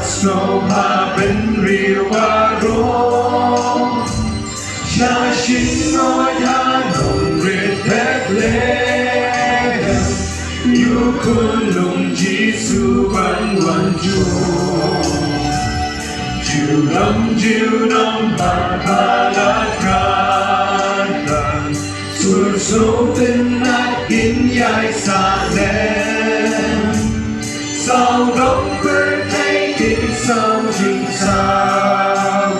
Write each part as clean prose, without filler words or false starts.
Snow ma bên rio và rô cha xin nói tha đồng riết thét lên yêu khôn lòng Giêsu vẫn vẫn chiều năm ta la kata sur sâu tên nát kín dài xa đen sao đông quên sao chừng xa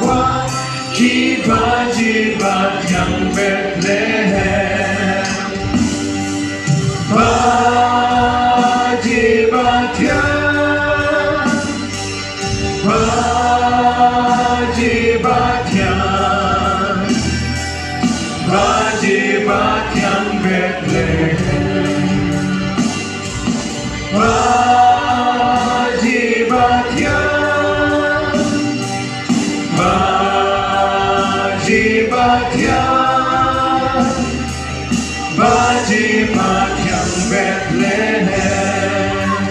quá khi ba chi ba yang Bethlehem ba chi ba thiang ba chi ba thiang ba chi ba thiang Bethlehem ba chi ba thiang Bethlehem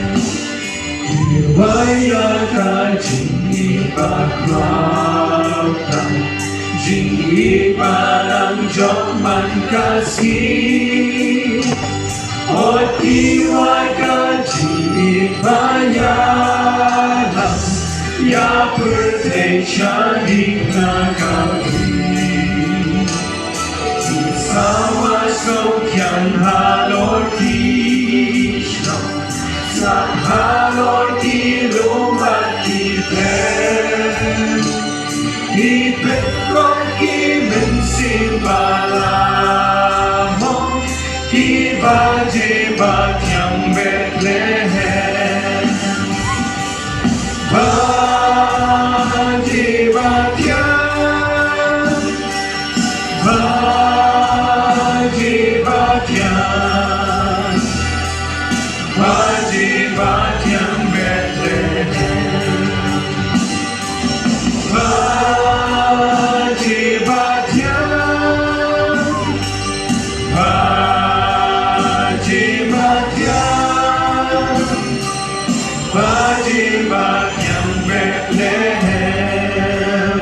Iwaya ka jingi baklatan Jingi parang jokman kasih Ot iway ka jingi bayalang Ya pertesyadik na kami Sama sokyan halor kisno Sa halor kilomat kipen Ipet kong kimensin balamong Kibajibat yang Bethlehem Bajibat yang Bajibat yang Bethlehem Bajibat yang Bajibat yang